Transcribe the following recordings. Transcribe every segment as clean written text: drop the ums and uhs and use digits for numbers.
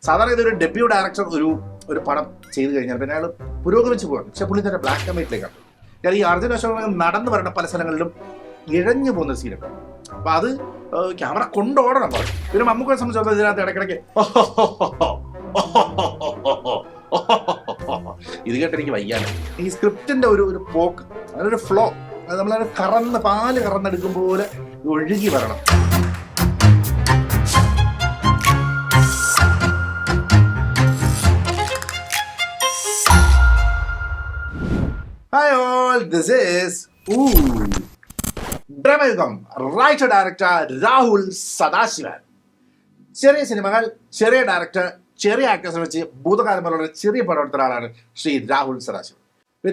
സാധാരണ ഇതൊരു debut director ഒരു പടം ചെയ്തു കഴിഞ്ഞാൽ പിന്നെ അയാൾ പുരോഗമിച്ച് പോകാം. പക്ഷെ പുള്ളി തന്നെ ബ്ലാക്ക് ആൻഡ് വൈറ്റിലേക്കാണ്. കാരണം ഈ അർജുൻ അശോകൻ നടന്നു വരേണ്ട പല സ്ഥലങ്ങളിലും ഇഴഞ്ഞു പോകുന്ന സീനൊക്കെ. അപ്പൊ അത് ക്യാമറ കൊണ്ടോടണം പറഞ്ഞു. പിന്നെ മമ്മൂക്കയെ സംബന്ധിച്ചിടത്തോളം ഇതിനകത്ത് ഇടയ്ക്കിടയ്ക്ക് ഇത് കേട്ടെനിക്ക് വയ്യാണ്. ഈ സ്ക്രിപ്റ്റിന്റെ ഒരു പോക്ക്, അതിനൊരു ഫ്ലോ, അത് നമ്മളത് പാല് കറന്നെടുക്കും പോലെ ഒഴുകി വരണം. Hi all, this is Bramayugam writer director Rahul Sadasivan. ചെറിയ സിനിമകൾ, ചെറിയ ഡയറക്ടർ, ചെറിയ ആക്ടേഴ്സിനെ വെച്ച് ഭൂതകാലം പോലുള്ള ചെറിയ പടം എടുത്ത ഒരാളാണ് ശ്രീ രാഹുൽ സദാശിവൻ.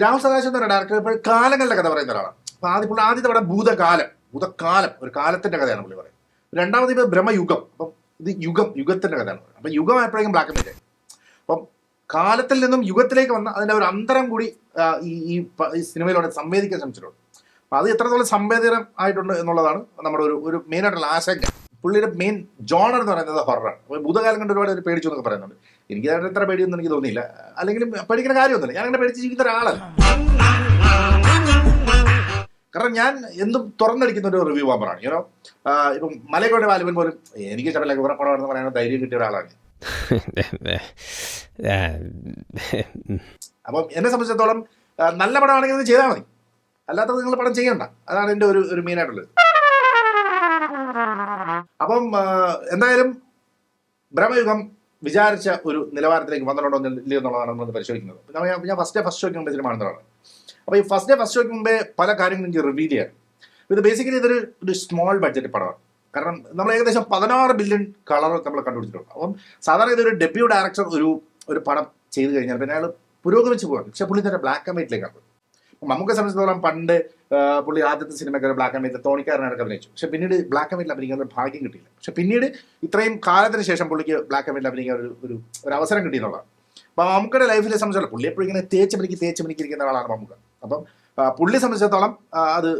രാഹുൽ സദാശിവൻ എന്ന ഡയറക്ടർ ഇപ്പോൾ കാലങ്ങളുടെ കഥ പറയുന്ന ഒരാളാണ്. അപ്പോൾ ആദ്യത്തെ പടം ഭൂതകാലം ഒരു കാലത്തിന്റെ കഥയാണ് പുള്ളി പറയുന്നത്. രണ്ടാമത് ഇപ്പോൾ ബ്രഹ്മയുഗം, അപ്പം ഇത് യുഗത്തിന്റെ കഥയാണ്. അപ്പം യുഗം എപ്പോഴേക്കും ബ്ലാക്ക് ആൻഡ് വൈറ്റ് ആയി. അപ്പം കാലത്തിൽ നിന്നും യുഗത്തിലേക്ക് വന്ന അതിൻ്റെ ഒരു അന്തരം കൂടി ഈ സിനിമയിലൂടെ സംവേദിക്കാൻ ശ്രമിച്ചിട്ടുണ്ട്. അപ്പം അത് എത്രത്തോളം സംവേദനം ആയിട്ടുണ്ട് എന്നുള്ളതാണ് നമ്മുടെ ഒരു മെയിനായിട്ടുള്ള ആശങ്ക. പുള്ളിയുടെ മെയിൻ ജോണർ എന്ന് പറയുന്നത് ഹൊററാണ്. അപ്പോൾ ഭൂതകാലം കണ്ട് ഒരുപാട് പേടിച്ചു എന്നൊക്കെ പറയുന്നുണ്ട്. എനിക്ക് എത്ര പേടിയൊന്നും എനിക്ക് തോന്നിയില്ല. അല്ലെങ്കിൽ പേടിക്കുന്ന കാര്യമൊന്നുമില്ല. ഞാൻ അങ്ങനെ പേടിച്ച് ജീവിക്കുന്ന ഒരാളല്ല. കാരണം ഞാൻ എന്തും തുറന്നടിക്കുന്ന ഒരു റിവ്യൂ പാമ്പറാണ്. യൂനോ, ഇപ്പം മലയക്കോട്ടെ വാലിബൻ പോലും എനിക്ക് ഇഷ്ടമല്ല കുറെ പടമാണെന്ന് പറയാൻ ധൈര്യം കിട്ടിയ ഒരാളാണ്. അപ്പം എന്നെ സംബന്ധിച്ചിടത്തോളം നല്ല പടമാണെങ്കിൽ അത് ചെയ്താൽ മതി, അല്ലാത്തത് നിങ്ങൾ പടം ചെയ്യണ്ട. അതാണ് എൻ്റെ ഒരു മെയിനായിട്ടുള്ളത്. അപ്പം എന്തായാലും ബ്രഹ്മയുഗം വിചാരിച്ച ഒരു നിലവാരത്തിലേക്ക് വന്നിട്ടുണ്ടോ ഇല്ലയോ എന്നുള്ളതാണ് നമ്മൾ പരിശോധിക്കുന്നത്. ഞാൻ ഫസ്റ്റ് ഷോയ്ക്ക് മുമ്പേ സിനിമ കാണുന്നതാണ്. അപ്പോൾ ഈ ഫസ്റ്റ് ഷോയ്ക്ക് മുമ്പേ പല കാര്യങ്ങളും എനിക്ക് റിവീൽ ചെയ്യാം. ഇത് ബേസിക്കലി ഇതൊരു സ്മോൾ ബഡ്ജറ്റ് പടമാണ്. കാരണം നമ്മൾ ഏകദേശം 16 ബില്യൺ കളർ നമ്മൾ കണ്ടുപിടിച്ചിട്ടുണ്ട്. അപ്പം സാധാരണ ഇതൊരു ഡെബ്യൂ ഡയറക്ടർ ഒരു പടം ചെയ്തു കഴിഞ്ഞാൽ പിന്നെ അയാൾ പുരോഗമിച്ച് പോകാം. പക്ഷെ പുള്ളി തന്നെ ബ്ലാക്ക് ആൻഡ് വൈറ്റിലേക്കാണ്. നമുക്ക് സംബന്ധിച്ചിടത്തോളം പണ്ട് പുള്ളി ആദ്യത്തെ സിനിമയ്ക്ക് ബ്ലാക്ക് ആൻഡ് വൈറ്റ് തോണിക്കാരനായിട്ട് അഭിനയിച്ചു. പക്ഷെ പിന്നീട് ബ്ലാക്ക് ആൻഡ് വൈറ്റിൽ അഭിനയിക്കാൻ ഒരു ഭാഗ്യം കിട്ടിയില്ല. പക്ഷെ പിന്നീട് ഇത്രയും കാലത്തിന് ശേഷം പുള്ളിക്ക് ബ്ലാക്ക് ആൻഡ് വൈറ്റിൽ അഭിനയിക്കാൻ ഒരു അവസരം കിട്ടിയെന്നുള്ളതാണ്. അപ്പോൾ മമ്മൂക്കയുടെ ലൈഫിലെ സംബന്ധിച്ചിടത്തോളം പുള്ളി എപ്പോഴും ഇങ്ങനെ തേച്ച് മിനിക്കിരിക്കുന്ന ആളാണ് മമ്മൂക്ക. അപ്പം പുള്ളിയെ സംബന്ധിച്ചിടത്തോളം അത്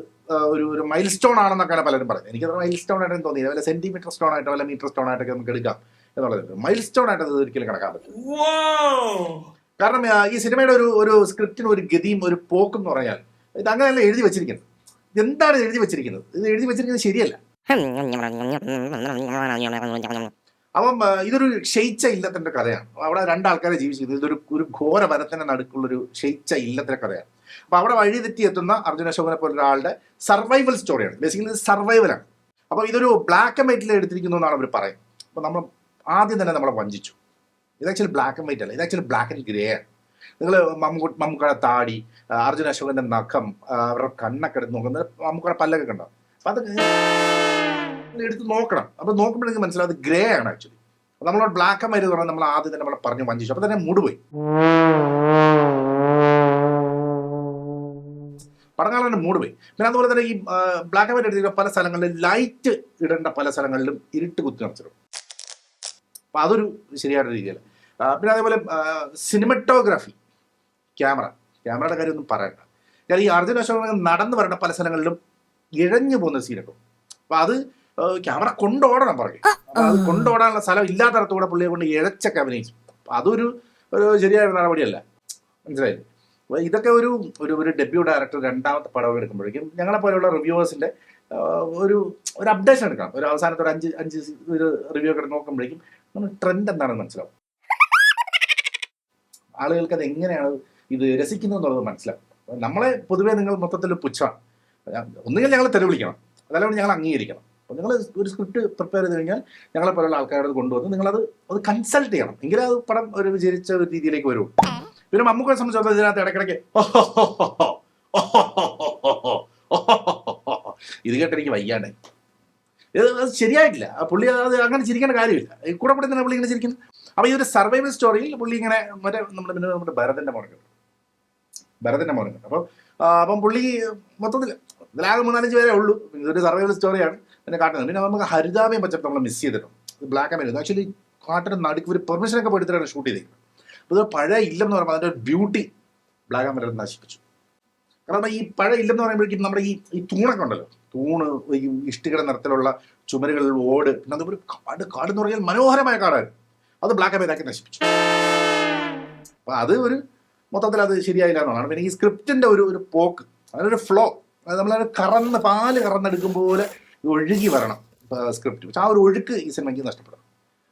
ഒരു മൈൽ സ്റ്റോൺ ആണെന്നൊക്കെയാണ് പലരും പറയുന്നത്. എനിക്കത് മൈൽ സ്റ്റോൺ ആയിട്ട് തോന്നിയില്ല. വല്ല സെന്റിമീറ്റർ സ്റ്റോൺ ആയിട്ടോ വല്ല മീറ്റർ സ്റ്റോൺ ആയിട്ടൊക്കെ നമുക്ക് എടുക്കാം എന്നുള്ളത്. മൈൽ സ്റ്റോൺ ആയിട്ട് അത് ഒരിക്കലും കണക്കാൻ പറ്റും. കാരണം ഈ സിനിമയുടെ ഒരു സ്ക്രിപ്റ്റിന് ഒരു ഗതിയും ഒരു പോക്കും എന്ന് പറഞ്ഞാൽ ഇത് അങ്ങനെയല്ല എഴുതി വെച്ചിരിക്കുന്നത്. എന്താണ് എഴുതി വെച്ചിരിക്കുന്നത്? ഇത് എഴുതി വെച്ചിരിക്കുന്നത് ശരിയല്ല. അപ്പം ഇതൊരു ക്ഷയിച്ച ഇല്ലത്തിന്റെ കഥയാണ്. അവിടെ രണ്ടാൾക്കാരെ ജീവിച്ചിരിക്കുന്നത്. ഇതൊരു ഘോര വനത്തിന്റെ നടുക്കുള്ളൊരു ക്ഷയിച്ച ഇല്ലത്തിന്റെ കഥയാണ്. അപ്പൊ അവിടെ വഴി തെറ്റി എത്തുന്ന അർജുൻ അശോകനെ പോലെ ഒരാളുടെ സർവൈവൽ സ്റ്റോറിയാണ്. ബേസിക്കലി ഇത് സർവൈവലാണ്. അപ്പോൾ ഇതൊരു ബ്ലാക്ക് ആൻഡ് വൈറ്റിൽ എടുത്തിരിക്കുന്നു എന്നാണ് അവർ പറയുന്നത്. അപ്പോൾ നമ്മൾ ആദ്യം തന്നെ നമ്മളെ വഞ്ചിച്ചു. ഇത് ആക്ച്വലി ബ്ലാക്ക് ആൻഡ് വൈറ്റ് അല്ല, ഇത് ആക്ച്വലി ബ്ലാക്ക് ആൻഡ് ഗ്രേ ആണ്. നിങ്ങൾ മമ്മൂക്കയുടെ താടി, അർജുൻ അശോകന്റെ നഖം, അവരുടെ കണ്ണൊക്കെ എടുത്ത് നോക്കുന്നത്, മമ്മൂക്കയുടെ പല്ലൊക്കെ കണ്ടാവും. അപ്പം അത് എടുത്ത് നോക്കണം. അപ്പോൾ നോക്കുമ്പോൾ നിങ്ങൾക്ക് മനസ്സിലാവും അത് ഗ്രേ ആണ് ആക്ച്വലി. നമ്മളോട് ബ്ലാക്ക് ആൻഡ് വൈറ്റ് പറഞ്ഞാൽ നമ്മൾ ആദ്യം തന്നെ നമ്മളെ പറഞ്ഞ് വഞ്ചിച്ചു. അപ്പോൾ തന്നെ മൂട് പോയി. പടം കാണാൻ മൂട് പോയി. പിന്നെ അതുപോലെ തന്നെ ഈ ബ്ലാക്ക് ആൻഡ് വൈറ്റ് എടുത്തിരിക്കുന്ന പല സ്ഥലങ്ങളിലും ലൈറ്റ് ഇടേണ്ട പല സ്ഥലങ്ങളിലും ഇരുട്ട് കുത്തി നിറച്ചിടും. അപ്പം അതൊരു ശരിയായ രീതിയല്ല. പിന്നെ അതേപോലെ സിനിമറ്റോഗ്രാഫി, ക്യാമറയുടെ കാര്യമൊന്നും പറയണ്ട. കാരണം ഈ അർജുൻ അശോകൻ നടന്നു വരേണ്ട പല സ്ഥലങ്ങളിലും ഇഴഞ്ഞു പോകുന്ന സീനൊക്കെ. അപ്പം അത് ക്യാമറ കൊണ്ടോടണം പറയും. അത് കൊണ്ടോടാനുള്ള സ്ഥലം ഇല്ലാത്തടത്തുകൂടെ പുള്ളിയെ കൊണ്ട് ഇഴച്ചൊക്കെ അഭിനയിച്ചു. അപ്പം അതൊരു ശരിയായ നടപടിയല്ല. മനസ്സിലായില്ലേ? അപ്പോൾ ഇതൊക്കെ ഒരു ഡെബ്യൂ ഡയറക്ടർ രണ്ടാമത്തെ പടം എടുക്കുമ്പോഴേക്കും ഞങ്ങളെ പോലെയുള്ള റിവ്യൂവേഴ്സിൻ്റെ ഒരു അപ്ഡേഷൻ എടുക്കണം. ഒരു അവസാനത്തെ ഒരു അഞ്ച് റിവ്യൂ ഒക്കെ നോക്കുമ്പോഴേക്കും നമ്മൾ ട്രെൻഡ് എന്താണെന്ന് മനസ്സിലാവും. ആളുകൾക്ക് അത് എങ്ങനെയാണ് ഇത് രസിക്കുന്നത് എന്നുള്ളത് മനസ്സിലാവും. നമ്മളെ പൊതുവേ നിങ്ങൾ മൊത്തത്തിൽ പുച്ഛമാണ്. ഒന്നുകിൽ ഞങ്ങൾ തെരുവിളിക്കണം, അതല്ലാണ്ട് ഞങ്ങൾ അംഗീകരിക്കണം. അപ്പോൾ നിങ്ങൾ ഒരു സ്ക്രിപ്റ്റ് പ്രിപ്പയർ ചെയ്ത് കഴിഞ്ഞാൽ ഞങ്ങളെ പോലുള്ള ആൾക്കാരോട് കൊണ്ടുവന്ന് നിങ്ങളത് കൺസൾട്ട് ചെയ്യണം. എങ്കിലേ അത് പടം ഒരു വിചാരിച്ച ഒരു രീതിയിലേക്ക് വരുള്ളൂ. പിന്നെ മമ്മൂക്കയെ സംബന്ധിച്ചിടത്തോളം ഇതിനകത്ത് ഇടയ്ക്കിടയ്ക്ക് ഇത് കേട്ടെനിക്ക് വയ്യാണ്ടായി. ഇത് ശരിയായിട്ടില്ല. പുള്ളി അത് അങ്ങനെ ചിരിക്കേണ്ട കാര്യമില്ല. കൂടെ തന്നെ പുള്ളി ഇങ്ങനെ ചിരിക്കുന്നത്. അപ്പോൾ ഈ ഒരു സർവൈവൽ സ്റ്റോറിയിൽ പുള്ളി ഇങ്ങനെ നമ്മുടെ ഭരതൻ്റെ മോനുണ്ട്. അപ്പം പുള്ളി മൊത്തത്തിൽ ഇതിലാകെ 3-4 പേരേ ഉള്ളൂ. ഇതൊരു സർവൈവൽ സ്റ്റോറിയാണ് പിന്നെ കാട്ടുന്നത്. പിന്നെ നമുക്ക് ഹരിതാപയും പച്ചപ്പ് നമ്മൾ മിസ് ചെയ്തിട്ടുണ്ട്. ഇത് ബ്ലാക്ക് ആൻഡ് വൈറ്റ് ആക്ച്വലി കാട്ടിന് നടുക്ക് ഒരു പെർമിഷനൊക്കെ എടുത്തിട്ടാണ് ഷൂട്ട് ചെയ്തിരിക്കുന്നത്. അപ്പോൾ ഇത് പഴയ ഇല്ലെന്ന് പറയുമ്പോൾ അതിൻ്റെ ഒരു ബ്യൂട്ടി ബ്ലാക്ക് ആൻഡ് വൈറ്റ് നശിപ്പിച്ചു. കാരണം ഈ പഴയ ഇല്ലെന്ന് പറയുമ്പോഴേക്കും നമ്മുടെ ഈ തൂണൊക്കെ ഉണ്ടല്ലോ, ഈ ഇഷ്ടികയുടെ നിറത്തിലുള്ള ചുമരുകളിൽ ഓട്, പിന്നെ അതുപോലെ കാടെന്ന് പറഞ്ഞാൽ മനോഹരമായ കാടായിരുന്നു. അത് ബ്ലാക്ക് ആൻഡ് വൈറ്റ് ആക്കി നശിപ്പിച്ചു. അപ്പോൾ അത് ഒരു മൊത്തത്തിൽ അത് ശരിയായില്ല എന്നുള്ളതാണ്. പിന്നെ ഈ സ്ക്രിപ്റ്റിൻ്റെ ഒരു പോക്ക്, അതിനൊരു ഫ്ലോ, അത് നമ്മളത് പാല് കറന്നെടുക്കും പോലെ ഒഴുകി വരണം സ്ക്രിപ്റ്റ്. പക്ഷെ ആ ഒരു ഒഴുക്ക് ഈ സിനിമയ്ക്ക് നഷ്ടപ്പെടും.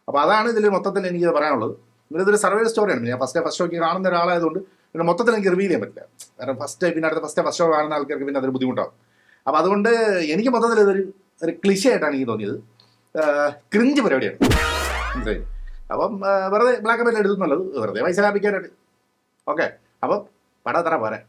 അപ്പോൾ അതാണ് ഇതിൽ മൊത്തത്തിൽ എനിക്ക് പറയാനുള്ളത്. ഇതൊരു സർവൈവൽ സ്റ്റോറിയാണ്. ഞാൻ ഫസ്റ്റ് ഷോയ്ക്ക് കാണുന്ന ഒരാളായതുകൊണ്ട് പിന്നെ മൊത്തത്തിൽ എനിക്ക് റിവീൽ ചെയ്യാൻ പറ്റില്ല. കാരണം പിന്നെ അടുത്ത ഫസ്റ്റ് ഷോ കാണുന്ന ആൾക്കാർക്ക് പിന്നെ അതൊരു ബുദ്ധിമുട്ടാകും. അപ്പോൾ അതുകൊണ്ട് എനിക്ക് മൊത്തത്തിൽ ഒരു ക്ലിഷയായിട്ടാണ് എനിക്ക് തോന്നിയത്. ക്രിഞ്ച് പരിപാടിയാണ്, മനസ്സിലായി. അപ്പം വെറുതെ ബ്ലാക്ക് ആൻഡ് വൈറ്റ് എടുത്തുന്നുള്ളത് വെറുതെ പൈസ ലാഭിക്കാനായിട്ട്. ഓക്കെ, അപ്പം പടം എത്ര പോരെ.